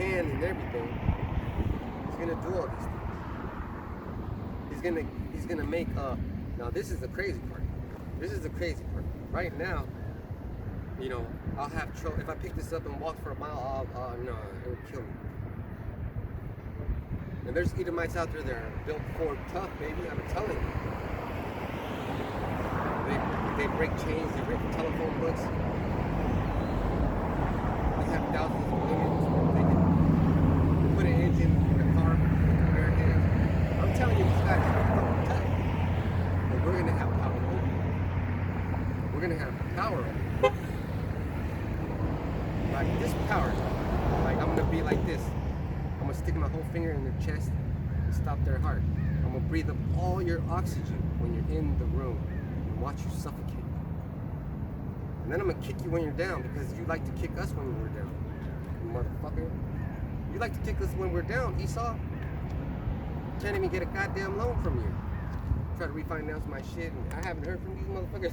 hand and everything, he's gonna do all these things. He's gonna make now this is the crazy part. This is the crazy part. Right now, you know, I'll have trouble if I pick this up and walk for a mile. No, it would kill me. And there's Edomites out there that are built for tough, baby. I'm telling you. They break chains. They break telephone books. They have thousands of limits. They can put an engine in a car with their hands. I'm telling you, these guys are fucking tough. But we're gonna have power over them. We're gonna have power over them. Like this power, like I'm gonna be like this. I'm gonna stick my whole finger in their chest and stop their heart. I'm gonna breathe up all your oxygen when you're in the room and watch you suffocate. And then I'm gonna kick you when you're down because you like to kick us when we're down. You motherfucker. You like to kick us when we're down, Esau. Can't even get a goddamn loan from you. Try to refinance my shit and I haven't heard from these motherfuckers.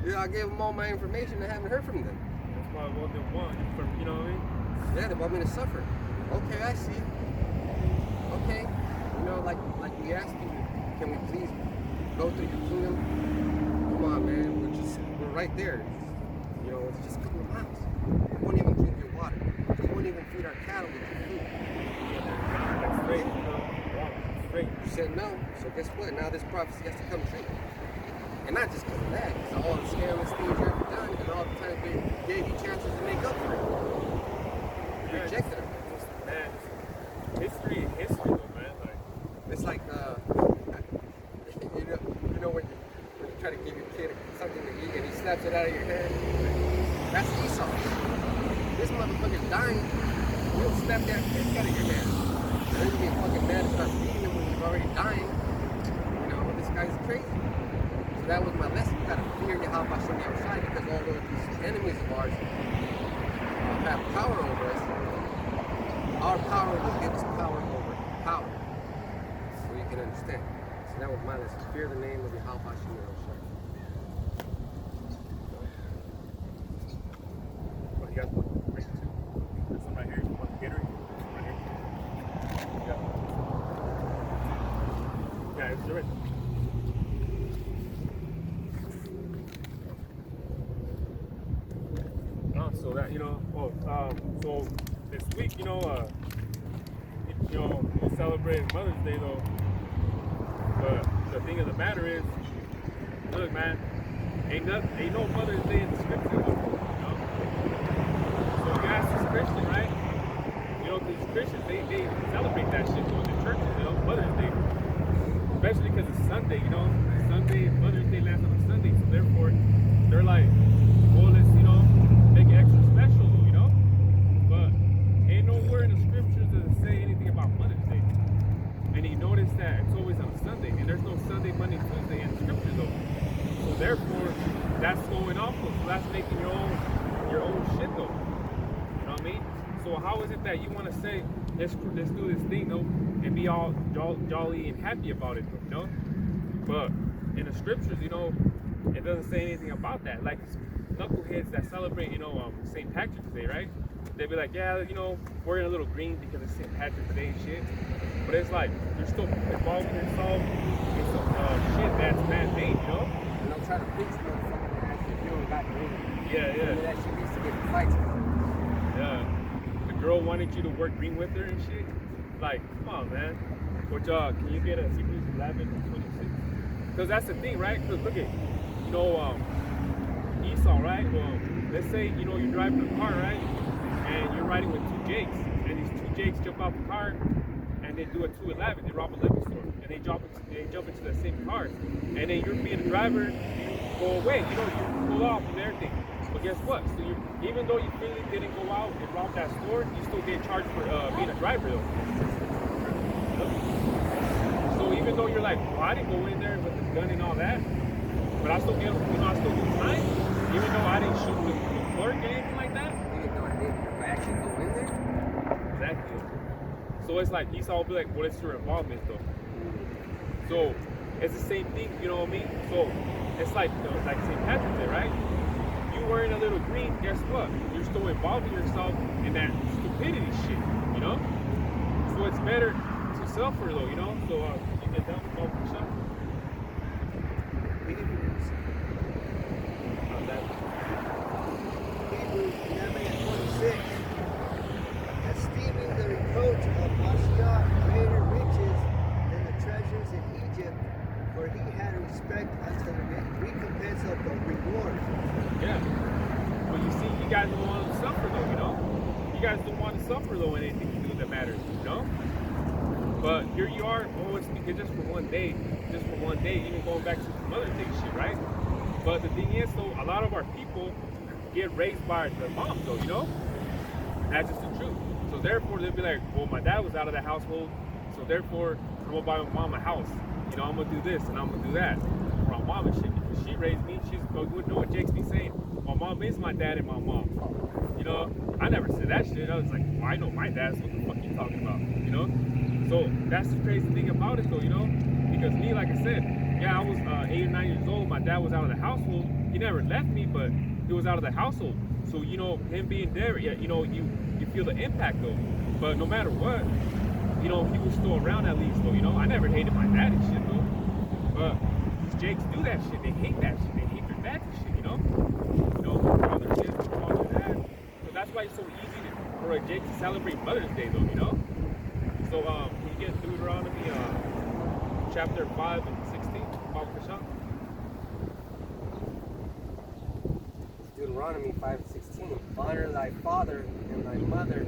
Yeah, I gave them all my information, I haven't heard from them. That's why I want them one, you know what I mean? Yeah, they want me to suffer. Okay, I see. Okay, you know, like we asked you, can we please go through your kingdom? Come on, man, we're right there. You know, it's just a couple of miles. We won't even drink your water. We won't even feed our cattle with your food. That's straight, you know. Straight. You said no, so guess what? Now this prophecy has to come true. And not just because of that, because all the scandalous things you've ever done and all the times they gave you chances to make up for it. You rejected them. Man, history though, man. Like, it's like you know when you try to give your kid something to eat and he slaps it out of your hand. That's Esau. This motherfucker's dying. You'll slap that shit out of your hand. And then you get fucking mad and start beating him when he's already dying. You know, this guy's crazy. So that was my lesson. You gotta fear Yahweh Hashem outside because although these enemies of ours have power over us, our power will give us power over power. So you can understand. So that was my lesson. Fear the name of Yahweh Hashem. what you got? Bring it to. There's some right here. You want to get her? Right here. Yeah, it's right. So that, you know, so this week, we'll celebrate Mother's Day though. But the thing of the matter is, look, man, ain't no Mother's Day in the scripture, you know. So you ask this Christian, right? You know, because Christians they celebrate that shit though in the churches, you know, Mother's Day, especially because it's Sunday, you know. Sunday, Mother's Day lands on a Sunday, so therefore they're like, well, let's, you know, make it extra special, you know? But ain't nowhere in the scriptures does it say anything about Mother's Day. And you notice that it's always on a Sunday, and there's no Sunday, Monday, Tuesday in the scriptures though. So therefore, that's going off though. So that's making your own shit though. You know what I mean? So how is it that you want to say, let's do this thing though, and be all jolly and happy about it though, you know? But in the scriptures, you know, it doesn't say anything about that. Like knuckleheads that celebrate, you know, St. Patrick's Day, right? They'd be like, yeah, you know, wearing a little green because it's St. Patrick's Day and shit. But it's like, you're still involving yourself in some shit that's man-made, you know? And they'll try to fix motherfucking ass if you don't got green. Yeah. And that shit needs to get in fights. Yeah. The girl wanted you to wear green with her and shit. Like, come on, man. Which, can you get a Hebrews 11:26? Because that's the thing, right? Because look at, you know, Esau, right? Well, let's say, you know, you're driving a car, right? And you're riding with two Jakes. And these two Jakes jump out the car and they do a 211. They rob a liquor store. And they jump into the same cars. And then you're being a driver, you go away. You know, you pull off and everything. But guess what? So even though you really didn't go out and rob that store, you still get charged for being a driver though. So even though you're like, well, I didn't go in there with the gun and all that, but I still get, you know, I still do time, even though I didn't shoot the clerk or anything like that. Even though I didn't actually go in there? Exactly. So it's like Esau will be like, well, it's your involvement though. So it's the same thing, you know what I mean? So it's like St. Patrick's Day, right? You wearing a little green, guess what? You're still involving yourself in that stupidity shit, you know? So it's better to suffer though, you know? So you get down with all the shot. Hebrews 11:26. Esteeming the reproach of Ashiach greater riches than the treasures in Egypt, for he had respect unto the recompense of the reward. Yeah. But you see, you guys don't want to suffer though, you know? You guys don't want to suffer though in anything to do that matters, you know? But here you are, always speaking just for one day, even going back to Mother's Day shit, right? But the thing is, though, a lot of our people get raised by their moms, though, you know? That's just the truth. So therefore, they'll be like, well, my dad was out of the household, so therefore, I'm gonna buy my mom a house. You know, I'm gonna do this and I'm gonna do that for my mom and shit. Because she raised me, she's you know what Jake's be saying? My mom is my dad and my mom. You know, I never said that shit. I was like, well, I know my dad's what the fuck you talking about, you know? So that's the crazy thing about it though, you know? Because me, like I said, yeah, I was 8 or 9 years old. My dad was out of the household. He never left me, but he was out of the household. So, you know, him being there, yeah, you know, you feel the impact though. But no matter what, you know, he was still around at least though, you know? I never hated my dad and shit though. But these Jakes do that shit. They hate that shit. They hate their dad and shit, you know? You know, father this, father that. So that's why it's so easy for a Jake to celebrate Mother's Day though, you know? So, can you get Deuteronomy chapter 5 and 16? Deuteronomy 5:16. Honor thy father and thy mother,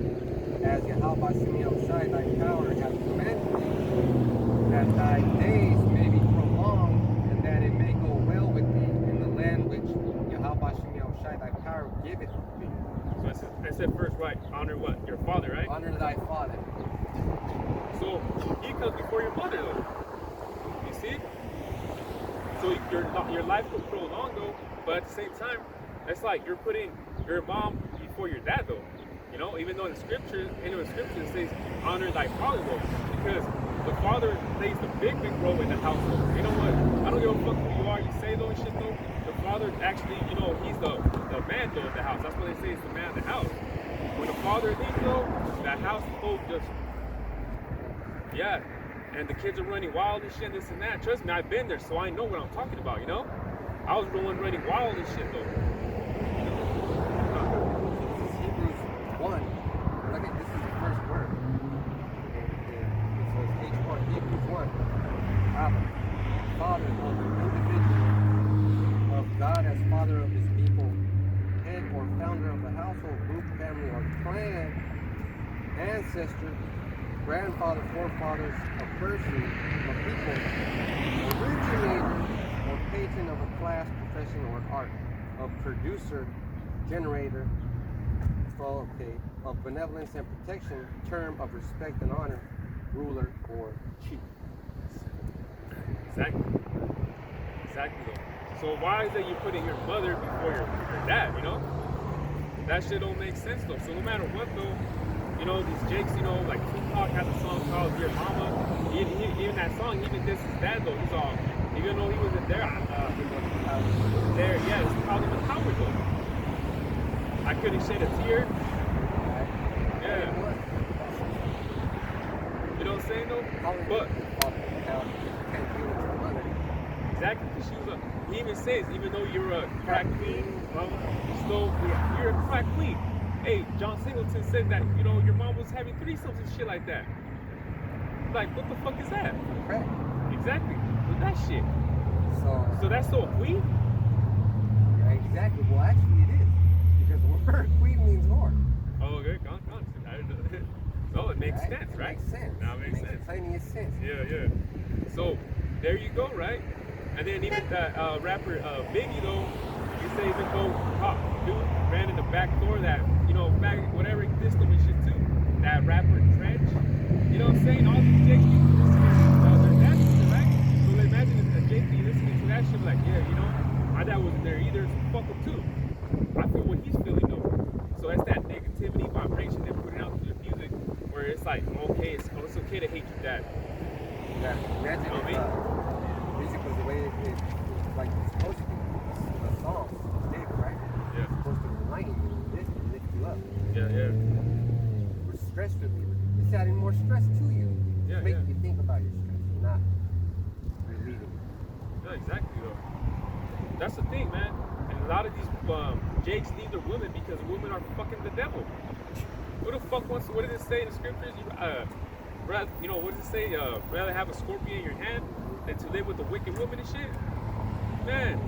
as Yahweh Shem Shai thy power hath commanded thee, that thy days may be prolonged, and that it may go well with thee in the land which Yahweh Shem Shai thy power giveth thee. So it said first, right? Honor what? Your father, right? Honor thy father. So he comes before your mother, though. You see? So your life will prolong, though, but at the same time, it's like you're putting your mom before your dad, though. You know, even though in the scripture it says honor thy father, though, because the father plays the big role in the household. You know what? I don't give a fuck who you are, you say though and shit though. The father actually, you know, he's the man though of the house. That's what they say is the man of the house. When the father leaves though, the household just, yeah. And the kids are running wild and shit, this and that. Trust me, I've been there, so I know what I'm talking about, you know? I was the one running wild and shit though. This is Hebrews 1. Look at this is the first word. It says H1, Hebrews 1. Abba, Father of an individual, of God as Father of his people, head or founder of the household, group, family, or clan, ancestor, grandfather, forefathers, a person, a people, originator, or patron of a class, profession, or art, a producer, generator, of benevolence and protection, term of respect and honor, ruler or chief. Exactly. Exactly. So why is it you putting your mother before your dad, you know? That shit don't make sense though. So no matter what though, you know, these Jakes, you know, like Tupac has a song called Dear Mama. Even that song, even this is dad though. He's all, even though he wasn't there, yeah, it's called him a coward though. I couldn't shed a tear. Yeah. You know what I'm saying though? But exactly, because he even says, even though you're a crack queen, you're a crack queen. Hey, John Singleton said that, you know, your mom was having threesomes and shit like that. Like, what the fuck is that? Crack. Exactly. With that shit. So that's so queen? Yeah, exactly. Well, actually it is. Because the word queen means whore. Oh, okay. Con. No, it makes sense, right? It makes sense. Now it makes sense. Plenty of sense. Yeah. So, there you go, right? And then even that rapper Biggie, though, you say even though dude ran in the back door that, you know, back whatever system and shit too. That rapper Trench, you know what I'm saying? All these Jakes people listening, their dad's right? So they imagine if a Jake be listening to that shit, like, yeah, you know, my dad wasn't there either, so fuck him too. I feel what he's feeling though. So that's that negativity vibration they're putting out through the music, where it's like, okay, it's okay to hate your dad. Yeah, imagine You know what I mean? music was the way it's like it's supposed to be. The songs, big, right? Yeah. Yeah. We're stress relievers. It's adding more stress to you. Yeah, Making yeah. you think about your stress, not relieving it. Yeah, exactly though. That's the thing, man. And a lot of these jakes leave their women because women are fucking the devil. Who the fuck wants? What does it say in the scriptures? What does it say? Rather have a scorpion in your hand than to live with a wicked woman and shit. Man,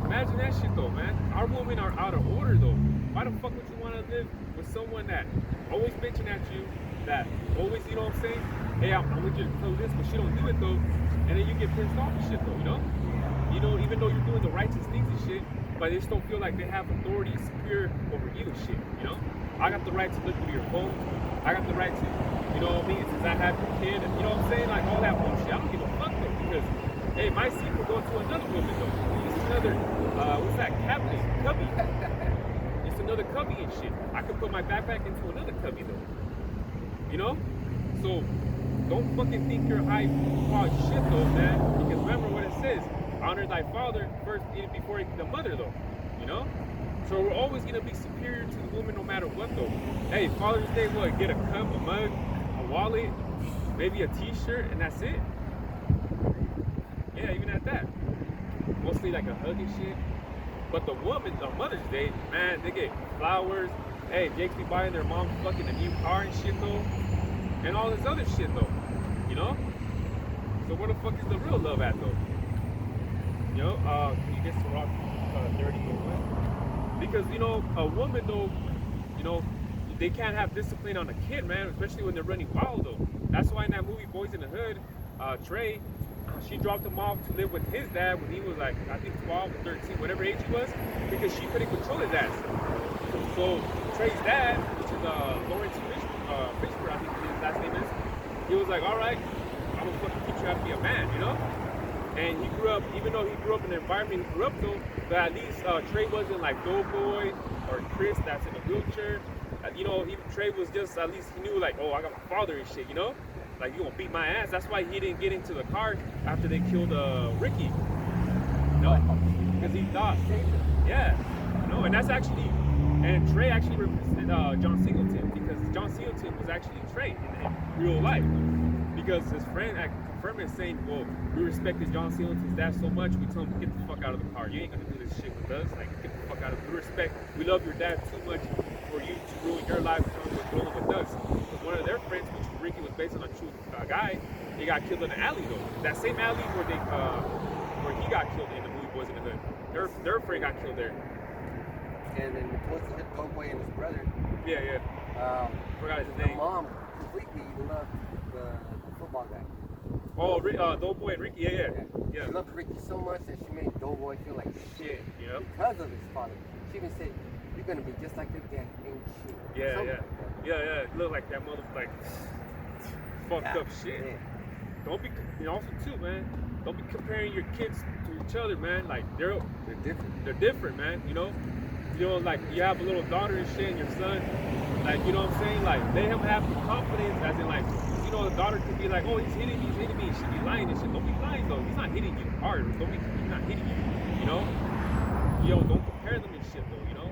imagine that shit though, man. Our women are out of order though. Why the fuck would you want to live with someone that always bitching at you, that always, you know what I'm saying? Hey, I'm with you to do this, but she don't do it though, and then you get pissed off and shit though, you know? You know, even though you're doing the righteous things and shit, but they just don't feel like they have authority superior over you and shit, you know? I got the right to look through your phone. I got the right to, you know what I mean? Since I have your kid, and you know what I'm saying? Like all that bullshit. I don't give a fuck though, because, hey, my seed will go to another woman though. It's another, what's that, cabinet, cubby. It's another cubby and shit. I could put my backpack into another cubby though. You know? So, don't fucking think you're high quality shit though, man. Because remember what it says. Honor thy father first before the mother though. You know? So we're always gonna be superior to the woman no matter what though. Hey, Father's Day, what? Get a cup, a mug, a wallet, maybe a t-shirt, and that's it. Yeah, even at that. Mostly like a hug and shit. But the woman, on Mother's Day, man, they get flowers. Hey, Jake be buying their mom fucking a new car and shit though. And all this other shit though. You know? So where the fuck is the real love at though? You know, can you get some rock 30 because, you know, a woman though, you know, they can't have discipline on a kid, man, especially when they're running wild though. That's why in that movie Boys in the Hood, Trey, she dropped him off to live with his dad when he was like, I think 12 or 13, whatever age he was, because she couldn't control his ass. So Trey's dad, which is Lawrence Fishburne, I think his last name is, he was like, all right, I'm gonna fucking teach you how to be a man, you know? And he grew up, even though he grew up in the environment he grew up though, but at least Trey wasn't like Doughboy or Chris that's in a wheelchair. You know, Trey was just, at least he knew like, oh, I got my father and shit, you know? Like, you gonna beat my ass. That's why he didn't get into the car after they killed Ricky. No, because he thought, yeah, no, and that's actually, and Trey actually represented John Singleton, because John Singleton was actually Trey in real life. Because his friend confirmed it, saying, well, we respected John Singleton's dad so much, we told him, get the fuck out of the car. You ain't gonna do this shit with us. Like, get the fuck out of it. We love your dad too much for you to ruin your life going with us. Because one of their friends, which Ricky was based on a true guy, he got killed in the alley though. That same alley where he got killed in the movie Boys in the Hood. Their friend got killed there. And then Boys in the Hood, Doughboy and his brother. Yeah. Forgot his name. The mom completely loved the football guy. Oh, Doughboy and Ricky, yeah. She loved Ricky so much that she made Doughboy feel like shit because of his father. She even said, you're gonna be just like your dad, ain't shit. Yeah. Look like that mother, like, fucked up shit. Yeah. Don't be, you know, also too, man, don't be comparing your kids to each other, man. Like, they're different. They're different, man, you know? You know, like, you have a little daughter and shit and your son, like, you know what I'm saying? Like, let him have the confidence, as in, like, you know, the daughter could be like, oh, he's hitting me, and she be lying and shit. Don't be lying, though. He's not hitting you hard. He's not hitting you, you know? Yo, don't compare them and shit, though, you know?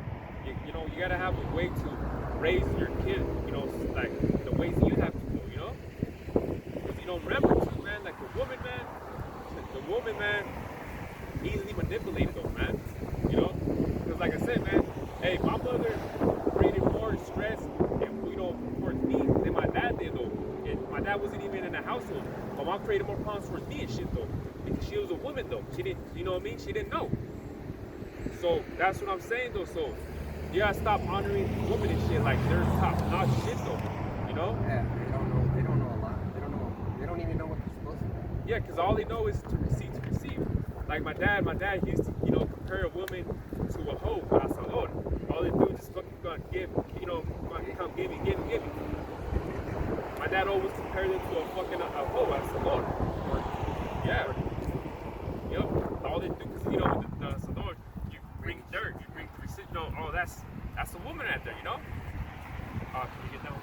You know, you gotta have a way to raise your kid, you know, like, the ways you have to go, you know? Because, you know, remember, too, man, like, the woman, man, easily manipulated, though, man, you know? Because, like I said, man, hey, my mother created more stress and, you know, towards me than my dad did, though. And my dad wasn't even in the household. My mom created more problems towards me and shit, though. Because she was a woman, though. She didn't, you know what I mean? She didn't know. So, that's what I'm saying, though. So, you gotta stop honoring women and shit like they're top-notch shit, though. You know? Yeah, they don't know a lot. They don't even know what they're supposed to do. Yeah, because all they know is to receive. Like my dad used to, you know, compare a woman to a hoe, cazador. All they do is just fucking gonna give, you know, come give me. My dad always compared them to a fucking a hoe, cazador. Yeah. Yep. All they do, because, you know, with the cazador, you bring dirt, you bring you know, oh, that's a woman out there, you know? Can you get that one?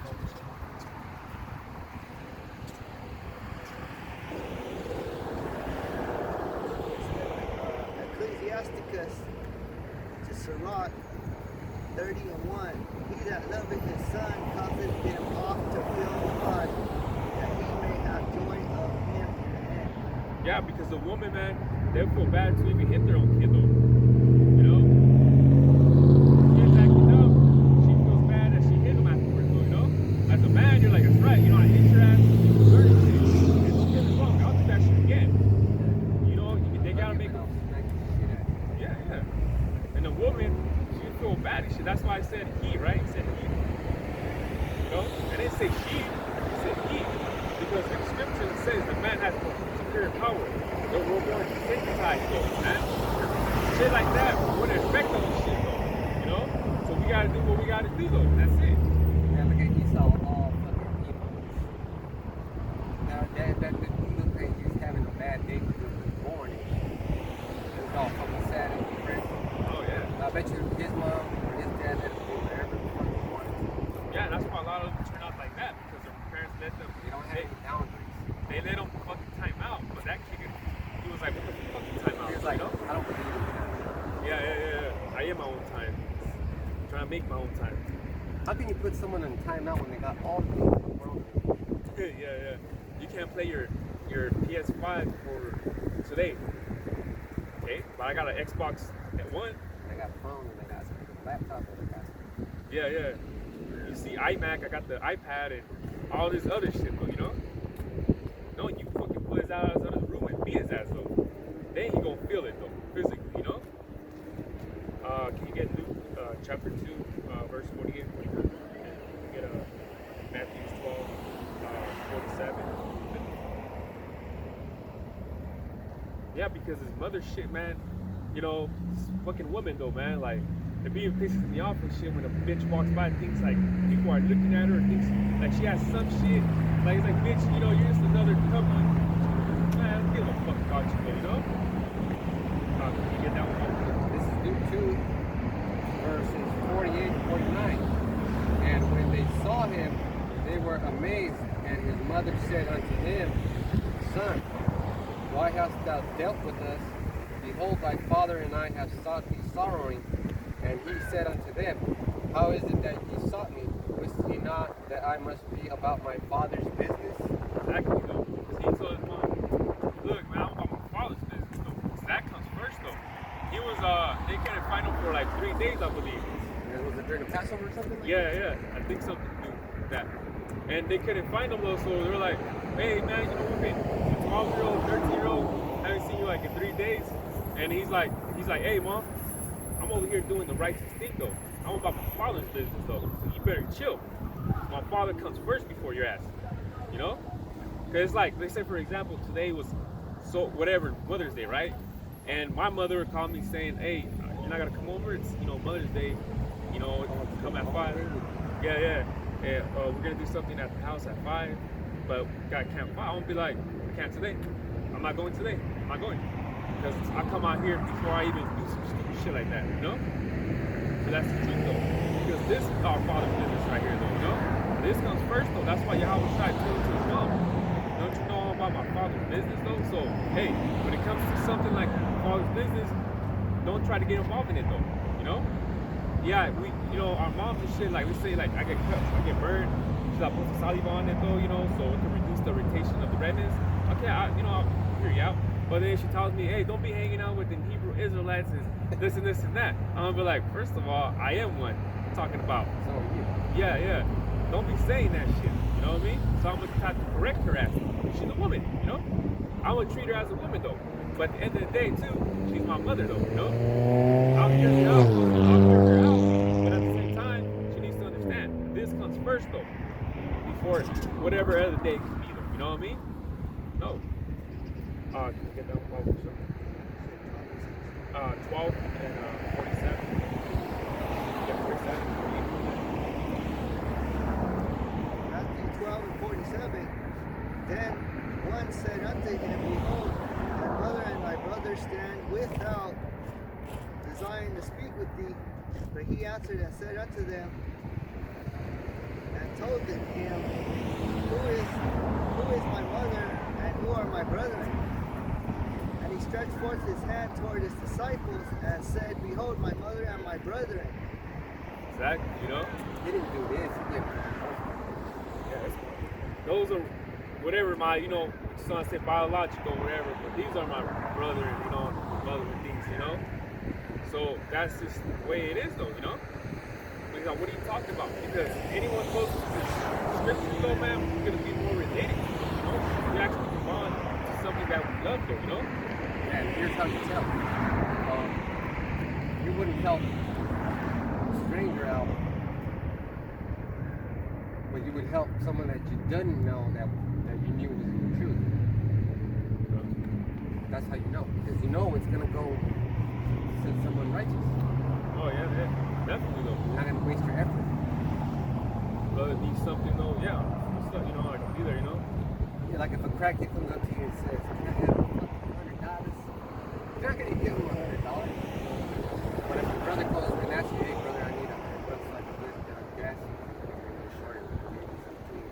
Ecclesiasticus to Sirach 30:1. He that loveth his son causeth him oft to feel blood, that he may have joy of him in the end. Yeah, because the woman, man, they feel bad to even hit their own kid, though. You know? Kid's acting up. She feels bad that she hit him afterwards, though, you know? As a man, you're like, that's right, you know, I hit your ass, certain shit. And don't get me wrong, I'll do that shit again. You know, they gotta make them. Yeah, yeah. And the woman, she feel bad and shit. That's why I said he, right? He said he. You know? I didn't say she, I said he. Because in scripture it says the man has superior power. We're more desensitized though, man. Shit like that, we're gonna affect on shit though. You know? So we gotta do what we gotta do though. That's it. Yeah, look at Esau, all fucking emo. Now that look like he's having a bad day because he was born and shit. It was all fucking sad and depressed. Oh yeah. I bet you his mom or his dad let him do whatever the fuck he wanted to. Yeah, that's why a lot of them turn out like that because their parents let them. They don't have any boundaries. They let them fucking time out, but that kid, he was like, what the fucking time out? He was like, you know? I don't believe in that. Yeah. I am my own time. I'm trying to make my own time. How can you put someone in timeout when they got all the things in the world? Yeah. You can't play your PS5 for today. Okay? But I got an Xbox One. They got phones and they got laptops and they got. Yeah. You see iMac, I got the iPad and all this other shit, though, you know? No, you fucking pull his ass out of the room and beat his ass, though. Then he gonna feel it, though, physically, you know? Can you get Luke chapter 2, verse 48 and 49? And get Matthew 12, 47. Yeah, because his mother shit, man, you know, this fucking woman, though, man, like, it being pisses me off and shit when a bitch walks by and thinks, like, people are looking at her and thinks, like, she has some shit. Like, it's like, bitch, you know, you're just another cubby. Man, give a fuck about you, know? Can you get that one? This is Luke 2, verses 48 and 49. And when they saw him, they were amazed. And his mother said unto him, Son, why hast thou dealt with us? Behold, thy father and I have sought thee sorrowing. And he said unto them, How is it that ye sought me? Wist ye not that I must be about my father's business? Exactly, though. Because he told his mom, look, man, I'm about my father's business, though. So that comes first, though. He was, they couldn't find him for like 3 days, I believe. And was it during the Passover or something? Yeah. I think something to do with that. And they couldn't find him, though, so they were like, hey, man, you know, we've been 12-year-old, 13-year-old, haven't seen you like in 3 days. And he's like, hey, mom, I'm over here doing the righteous thing, though. I'm about my father's business, though. So you better chill. My father comes first before your ass. You know? Because it's like, let's say, for example, today was Mother's Day, right? And my mother would call me saying, hey, you're not going to come over? It's, you know, Mother's Day. You know, come at 5. Yeah. And, we're going to do something at the house at 5. But got campfire. I'm going to be like, I can't today. I'm not going today. I'm not going. Because I come out here before I even do some stupid shit like that, you know? So that's the truth, though. Because this is our father's business right here, though, you know? This comes first, though. That's why Yahweh Shai told to his mom. Don't you know all about my father's business, though? So, hey, when it comes to something like father's business, don't try to get involved in it, though, you know? Yeah, you know, our moms and shit, like, we say, like, I get cut, I get burned. She's like, put some saliva on it, though, you know, so it can reduce the irritation of the redness. Okay, I'll hear you out. But then she tells me, hey, don't be hanging out with the Hebrew Israelites and this and that. I'm gonna be like, first of all, I am one. I'm talking about. So are you. Yeah. Don't be saying that shit. You know what I mean? So I'm gonna try to correct her ass. She's a woman, you know? I'm gonna treat her as a woman, though. But at the end of the day, too, she's my mother, though, you know? I'll hear her out. But at the same time, she needs to understand. This comes first, though. Before whatever other day can be, though. You know what I mean? No. Can you get that one? 12 and 47. Yeah, 47. Matthew 12 and 47. Then one said unto him, Behold, thy mother and thy brother stand without, desiring to speak with thee. But he answered and said unto them, and told them him, Who is my mother, and who are my brethren? And he stretched forth his hand toward his disciples, and said, Behold, my mother and my brethren. Exactly, you know? He didn't do this. He did Yeah, those are whatever my, you know, son said biological, whatever, but these are my brother, you know, mother and things, you know? So that's just the way it is, though, you know? But, you know, what are you talking about? Because anyone close to the scriptures, though, man, we're going to be more related to it, you know? We actually can bond to something that we love, though, you know? And here's how you tell. You wouldn't help a stranger out, but you would help someone that you didn't know that you knew was in the truth. That's how you know, because you know it's gonna go to someone righteous. Oh yeah, definitely though. You're not gonna waste your effort. But it needs something though, yeah. Stuff, you know, I can be there, you know. Yeah, like if a crackhead comes up to you and says, "Can I have $100?" You're not gonna give him $100. But if your brother calls and asks you, "Hey brother, I need $100 so I can get gas," you're short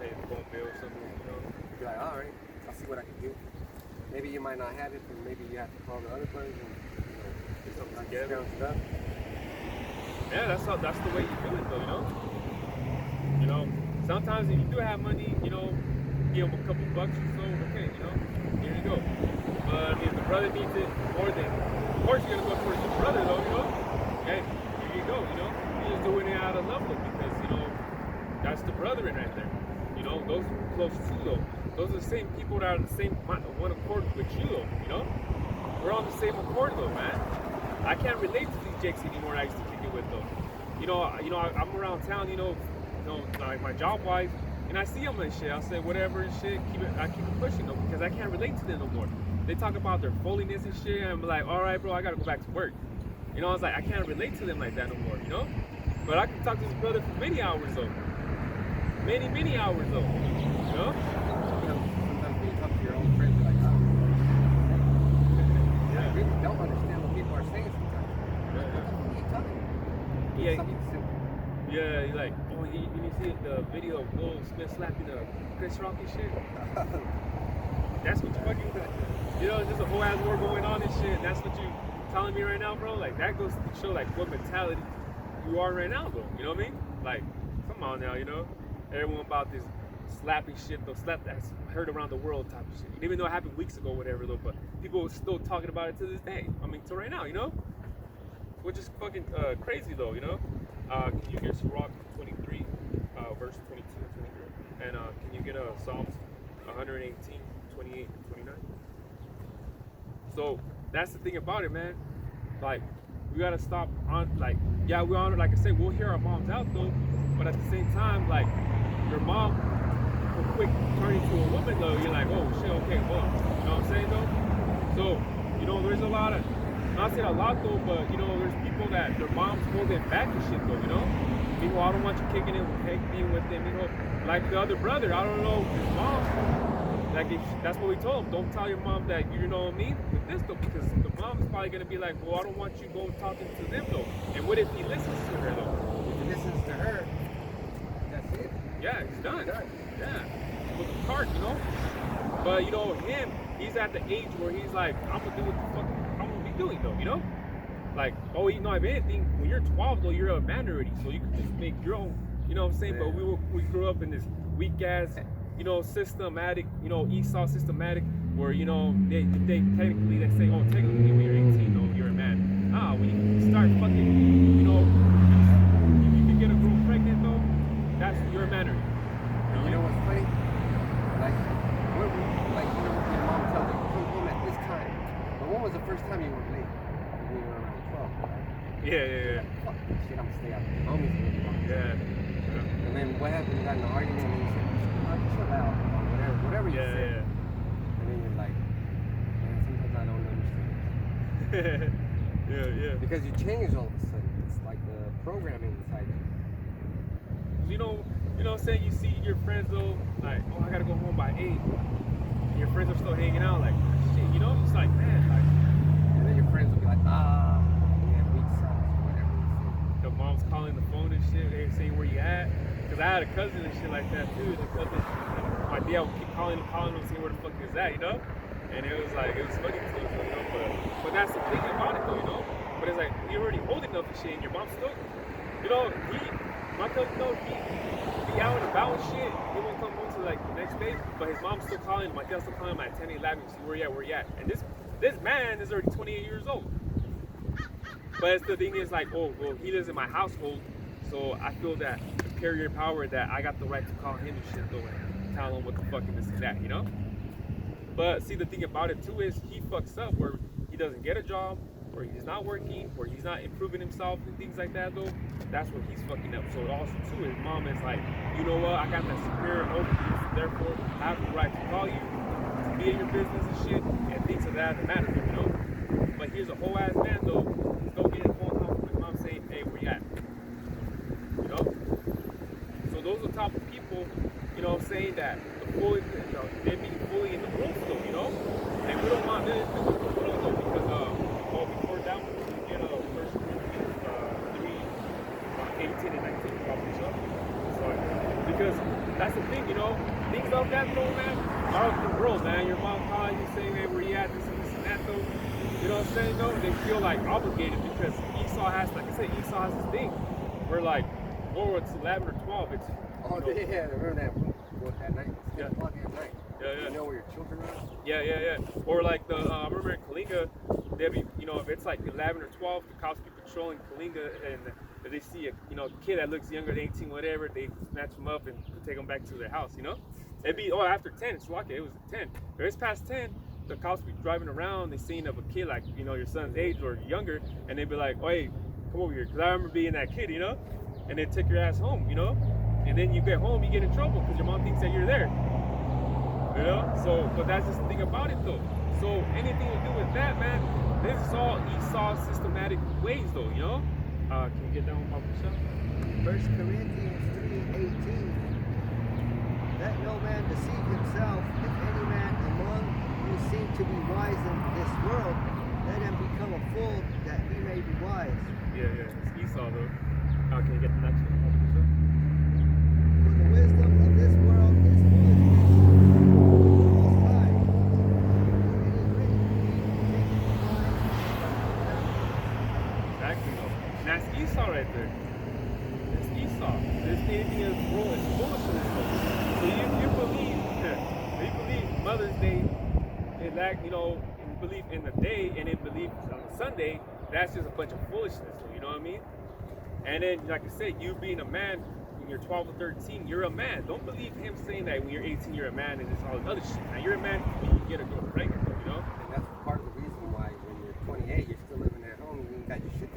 Pay the phone bill or something, you know. you'd be like, "All right, I'll see what I can do." Maybe you might not have it, but maybe you have to call the other brothers and Get something like together. scrounge it up. Yeah, that's the way you do it though, you know. You know, sometimes if you do have money, you know, give them a couple bucks or so, okay, you know, here you go. But I mean, if the brother needs it more than, of course you're gonna go towards the brother though, you know. Okay, here you go, you know. You're just doing it out of love though, because you know, that's the brethren right there. You know, those close to though. Those are the same people that are in the same one accord with you though, you know. We're on the same accord though, man. I can't relate to these jakes anymore that I used to kick it with though. You know, I'm around town, you know, like my job wise, and I see them and shit. I say whatever and shit, I keep it pushing though, because I can't relate to them no more. They talk about their holiness and shit, and I'm like, all right, bro, I gotta go back to work. You know, I was like, I can't relate to them like that no more, you know. But I can talk to this brother for many hours though, many hours though, you know. Sometimes when you talk to your own friends, you're like, "Oh, I really don't understand what people are saying sometimes." What the fuck are you talking about? Yeah. Something simple. Yeah, you're like, oh, you see the video of Will Smith slapping Chris Rock and shit? That's what you fucking, you know, there's a whole ass war going on and shit. That's what you telling me right now, bro? Like, that goes to show, like, what mentality you are right now, though. You know what I mean? Like, come on now, you know? Everyone about this slapping shit, though. That's heard around the world type of shit. Even though it happened weeks ago, whatever, though. But people are still talking about it to this day. I mean, till right now, you know? Which is fucking crazy, though, you know? Can you get Sirach 23, verse 22 and 23? And can you get Psalms 118, 28 and 29? So that's the thing about it, man. Like, we gotta stop on, like, yeah, we honor, like I said, we'll hear our moms out though, but at the same time, like, your mom will quick turn into a woman though. You're like, oh shit, okay, well, you know what I'm saying though? So, you know, there's a lot of, not saying a lot though, but you know, there's people that their moms hold them back and shit though, you know? People, I don't want you kicking it, being with them, you know? Like the other brother, I don't know his mom. Like, that's what we told him. Don't tell your mom that, you know what I mean? With this though, because the mom's probably gonna be like, well, I don't want you going talking to them though. And what if he listens to her though? If he listens to her, that's it. Yeah, he's done. Done. Yeah, with the cart, you know? But, you know, him, he's at the age where he's like, I'm gonna do what the fuck I'm gonna be doing though, you know? Like, oh, you know, if anything, when you're 12 though, you're a man already, so you can just make your own, you know what I'm saying? Yeah. But we grew up in this weak ass, you know, systematic, you know, Esau systematic, where, you know, they technically, they say, oh, technically when you're 18, no, you're a man. When you start fucking, you know, if you can get a girl pregnant though, that's, you're a man already. You know what's funny? Like, you know, your mom tells you, come home at this time. But when was the first time you were late? When you were around 12. Yeah. Fuck this shit, I'm gonna stay out with the homies really long. Yeah. And then what happened? You got in an argument and you said, chill out, or whatever you said. Yeah. And then you're like, man, sometimes I don't understand. Yeah. Because you change all of a sudden. It's like the programming inside you. You know what I'm saying? You see your friends though, like, oh, I gotta go home by 8. And your friends are still hanging out, like, shit, you know? It's like, man, like. And then your friends will be like, we have weak sauce, or whatever you say. The mom's calling the phone and shit, they're saying where you at. Cause I had a cousin and shit like that too. The cousin, my dad would keep calling him, saying where the fuck is that, you know? And it was like, it was funny to us, you know? But that's the thing about it though, you know? But it's like, you're already old enough and shit, and your mom's still You know, my cousin, no, he be out and about and shit. He won't come home till like the next day, but his mom's still calling him. My dad's still calling him at 10, 11, see where you at. And this man is already 28 years old. But the thing is like, oh, well, he lives in my household, so I feel that superior power that I got the right to call him and shit though and tell him what the fuck and this and that, you know? But see, the thing about it too is he fucks up where he doesn't get a job, or he's not working, or he's not improving himself and things like that though. That's where he's fucking up. So also too, his mom is like, you know what, I got that superior over you, so therefore I have the right to call you, to be in your business and shit, and things of that matter, you know? But here's a whole ass man though, still getting a phone call from his mom saying, hey, where you at? You know? So those are the type of people, you know, saying that they're being fully in the room still, you know? And we don't want this to go though, because before that one, we get First Corinthians 3, 18 and 19, probably so. Sorry. Because that's the thing, you know, things like that though, man, are of the world, man. Your mom calling you saying, hey, where you at, this and that though. You know what I'm saying though? They feel like obligated because Esau has, like I said, Esau has this thing where like, or it's 11 or 12, it's... Oh, you know, yeah, remember that at night? It's 10 o'clock at night. Yeah. You know where your children are? Yeah. Or like the, I remember in Kalinga, they'd be, you know, if it's like 11 or 12, the cops be patrolling Kalinga and they see a, you know, kid that looks younger than 18, whatever, they snatch him up and take him back to their house, you know? It'd be, after 10, it's okay, it was 10. If it's past 10, the cops be driving around, they seen of a kid like, you know, your son's age or younger, and they'd be like, oh, hey, come over here, because I remember being that kid, you know? And they take your ass home, you know? And then you get home, you get in trouble because your mom thinks that you're there. You know? So, but that's just the thing about it though. So anything to do with that, man, this is all Esau's systematic ways though, you know? Can you get that one by yourself? 1 Corinthians 3:18. Let no man deceive himself. If any man among you seem to be wise in this world, let him become a fool that he may be wise. Yeah, it's Esau though. Can you get the next one by yourself? For the wisdom of this world is foolishness to the Most High. It is written, he taketh the wise Exactly though. And that's Esau right there. That's Esau. This anything in this world is foolishness though. So you believe Mother's Day, and that, you know, and believe in the day and then believe on Sunday, that's just a bunch of foolishness though, you know what I mean? And then, like I said, you being a man, when you're 12 or 13, you're a man. Don't believe him saying that when you're 18, you're a man and it's all this other shit. Now, you're a man when you get a girl pregnant, you know? And that's part of the reason why when you're 28, you're still living at home and you ain't got your shit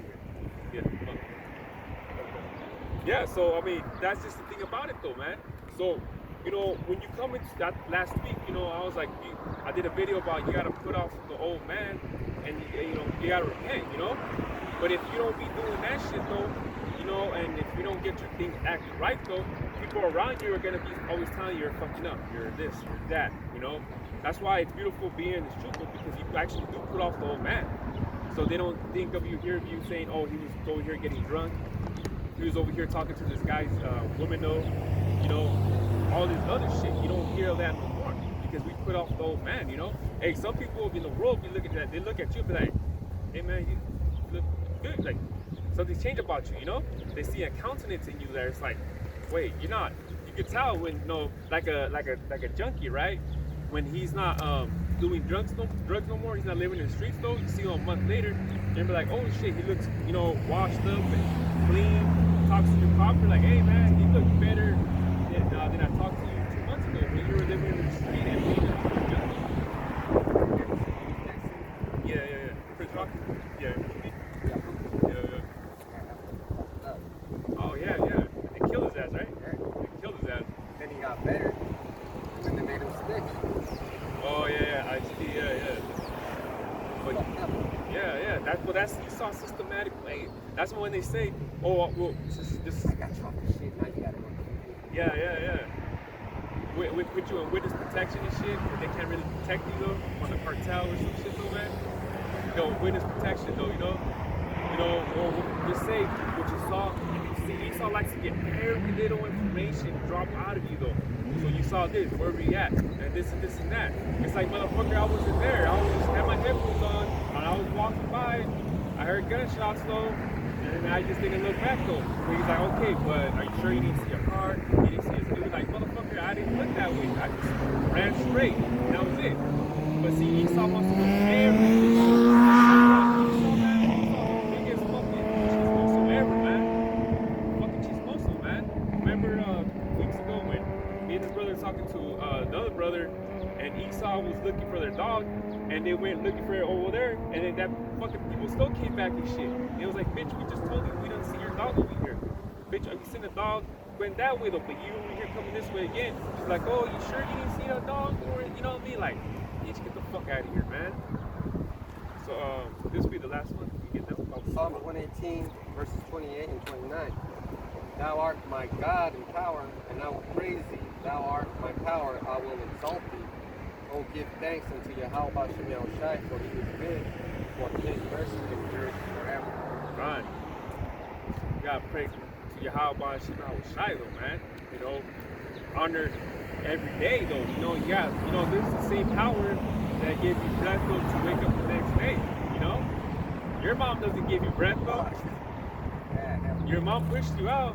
together. Yeah, so, I mean, that's just the thing about it, though, man. So, you know, when you come into that last week, you know, I was like, I did a video about you got to put off the old man and, you know, you got to repent, you know? But if you don't be doing that shit, though, you know, and if you don't get your things acted right, though, people around you are going to be always telling you you're fucking up, you're this, you're that, you know? That's why it's beautiful being in this truth, because you actually do put off the old man. So they don't think of you, hear of you saying, oh, he was over here getting drunk, he was over here talking to this guy's woman, though, you know, all this other shit. You don't hear that no more because we put off the old man, you know? Hey, some people in the world, we look at that, they look at you and be like, hey man, you look good, like, something's changed about you, you know? They see a countenance in you there. It's like, wait, you're not. You can tell when, you know, like a junkie, right? When he's not doing drugs no more, he's not living in the streets though. You see him a month later, and be like, oh shit, he looks, you know, washed up and clean. Talks to your cop, you're like, hey man, you look better than I talked to you 2 months ago when you were living in the street and being a junkie. Yeah. Chris Rock? Yeah. Oh yeah. They killed his ass, right? Yeah. They killed his ass. Then he got better when they made him stick. Oh yeah, I see, yeah. But that's Esau's systematic way. That's when they say, oh well, this I got chocolate shit, now you gotta go. yeah. We put you in witness protection and shit, but they can't really protect you though on the cartel or some shit though, man. You know, witness protection though, you know, or just say what you saw. See, Esau likes to get every little information drop out of you though. So you saw this, where we at, and this and that. It's like, motherfucker, I wasn't there. I was just had my headphones on, and I was walking by. I heard gunshots though. And then I just didn't look back though. So he's like, okay, but are you sure you didn't see a car? You didn't see a dude? Like, motherfucker, I didn't look that way. I just ran straight. And that was it. But see, Esau wants to look everything. Esau, man, Esau's the biggest fucking chismoso ever, man. Fucking chismoso, man. Remember weeks ago when me and his brother was talking to another brother, and Esau was looking for their dog, and they went looking for it over there, and then that fucking people still came back and shit. And it was like, bitch, we just told you we didn't see your dog over here. Bitch, you seen the dog went that way though, but you over here coming this way again. She's like, oh, you sure you didn't see the dog? Or you know what I mean? Like, bitch, get the fuck out of here, man. So this will be the last one. You get that one? Psalm 118, verses 28 and 29. Thou art my God in power, and I will praise thee. Thou art my power, I will exalt thee. Oh, give thanks unto Yahweh Bashem Yahushai, for he is good, for his mercy endures forever. Right. You gotta praise to Yahweh Bashem Yahushai, though, man. You know, honor every day, though. You know, yeah, you know, this is the same power that gave you breath, though, to wake up the next day. You know, your mom doesn't give you breath, though. Yeah, Your mom pushed you out.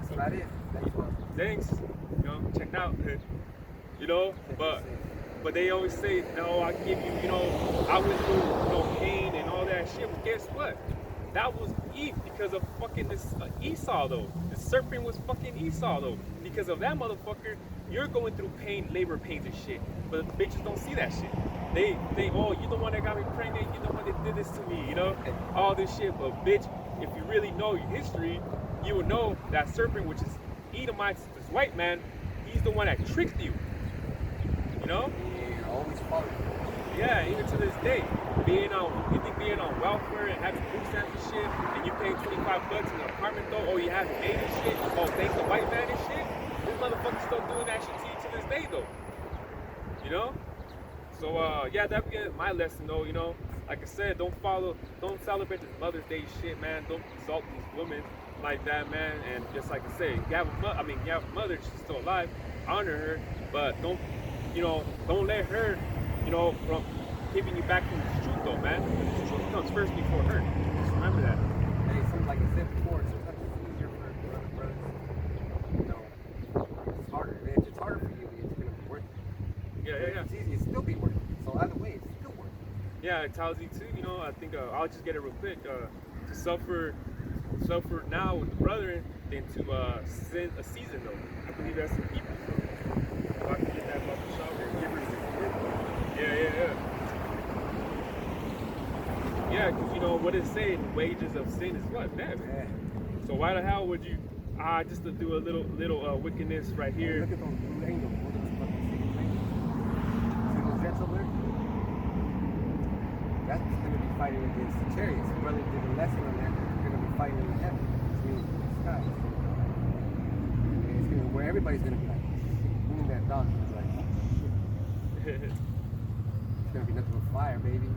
that's about it. Thanks, Mom. Thanks. You know, check out. You know, but they always say, no, I give you, you know, I went through, you know, pain and all that shit. But guess what? That was Eve because of fucking this Esau, though. The serpent was fucking Esau, though. Because of that motherfucker, you're going through pain, labor pains and shit. But the bitches don't see that shit. They, oh, you're the one that got me pregnant. You're the one that did this to me, you know? All this shit. But bitch, if you really know your history, you would know that serpent, which is Edomites, this white man, he's the one that tricked you. You know? Yeah, always following. Yeah, even to this day, you think being on welfare and having food stamps and shit, and you pay $25 in an apartment though, oh, you have made and shit, oh, thanks to white man and shit, this motherfucker's still doing that shit to you to this day though. You know? So, yeah, that'd be my lesson though, you know? Like I said, don't celebrate this Mother's Day shit, man. Don't insult these women like that, man. And just like I say, you have a mother, she's still alive, honor her, but don't let her, you know, from keeping you back from the truth though, man. The truth comes first before her. Just remember that. Hey, something like I said before, sometimes it's easier for other brothers. You know, it's harder. If it's harder for you, it's gonna be worth it. Yeah. If it's easy, it's still be worth it. So either way, it's still worth it. Yeah, it tells you too, you know, I think I'll just get it real quick. To suffer now with the brethren than to sin a season though. I believe that's in Hebrews. So I can get that about the shower. Yeah. Yeah, because you know what it say, the wages of sin is what? Death. Yeah. So why the hell would you just to do a little wickedness right here? Look at those blue angels. Look at those fucking secret angels. See those jets over there? That's going to be fighting against the chariots. Brother did a lesson on that. They're going to be fighting in heaven. Which means in the sky. And it's going to where everybody's going to be like, boom, that dog. It's like, shit. It's going to be nothing but fire, baby.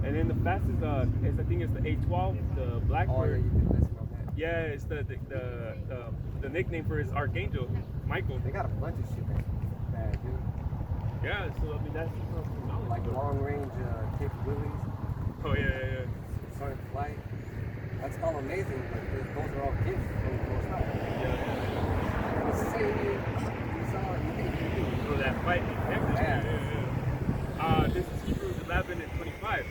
And then the fastest I think it's the A12, the Oh, yeah, Blackbird. you did a lesson on that. Yeah, it's the nickname for his archangel, Michael. They got a bunch of shit that's bad, dude. Yeah, so I mean that's knowledge. Like long range capabilities. Oh yeah. Sonic flight. That's all amazing, but those are all gifts from the Most High. Yeah. And it's the same you saw in So that fight, Yeah. This is Hebrews 11 and 25.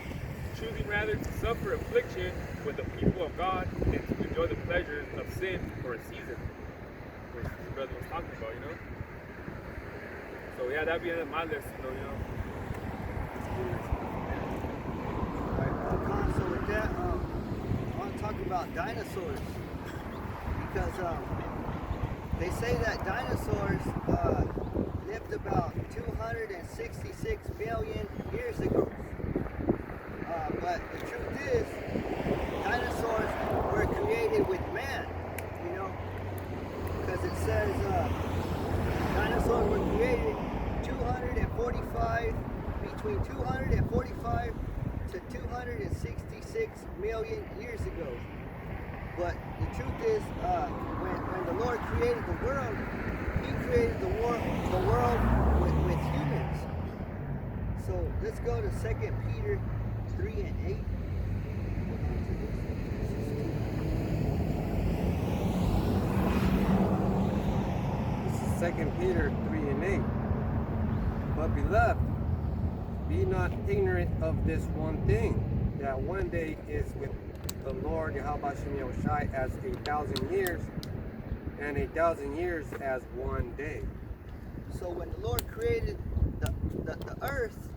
Choosing rather to suffer affliction with the people of God than to enjoy the pleasures of sin for a season, which the brother was talking about, you know. So yeah, that'd be my lesson, though, you know. So with that, I want to talk about dinosaurs because they say that dinosaurs lived about 266 million years ago. But the truth is, dinosaurs were created with man, you know, because it says dinosaurs were created between 245 to 266 million years ago. But the truth is, when the Lord created the world, He created the world with humans. So let's go to 2 Peter 3 and 8. 2 Peter 3:8. But beloved, be not ignorant of this one thing, that one day is with the Lord Yahweh Shem Yahushai as 1,000 years, and 1,000 years as one day. So when the Lord created the earth,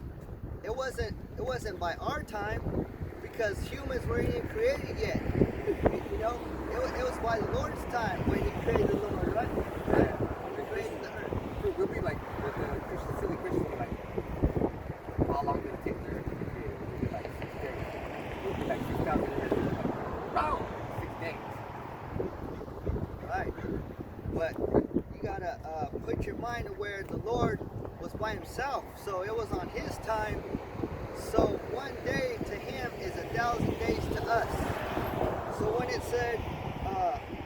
it wasn't by our time, because humans weren't even created yet. You know, it was by the Lord's time when He created the Lord, right? Yeah. When He created the earth. We'll be like, with the Christian, silly Christians, be like, how long did it take the earth to be created? We'll be like 6 days. We'll be like 6,000 years. Wrong! 6 days. Right. But you gotta put your mind to where the Lord was by Himself, so it was on His time. So one day to Him is 1,000 days to us. So when it said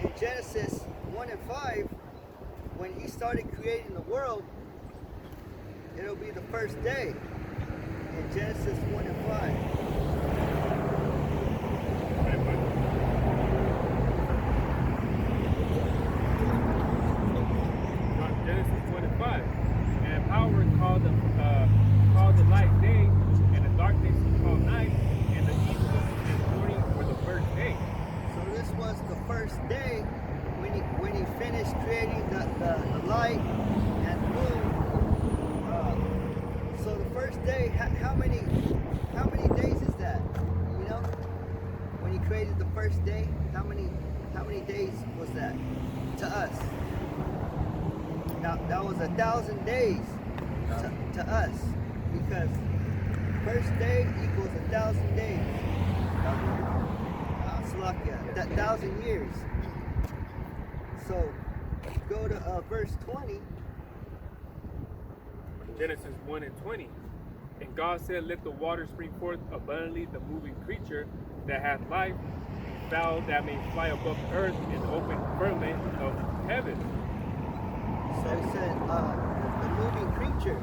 in Genesis 1 and 5, when He started creating the world, it'll be the first day. In Genesis 1 and 5. Genesis 25. And power called the light day, and the darkness called night, and the evening and morning were the first day. So this was the first day when he finished creating the light and the moon. So the first day, how many days is that? You know, when He created the first day, how many days was that to us? Now that was 1,000 days to us, because first day equals 1,000 days. Salakia, that 1,000 years. So go to verse 20. Genesis 1 and 20. And God said, let the waters spring forth abundantly the moving creature that hath life, fowl that may fly above the earth, and the open firmament of heaven. So it said the moving creature.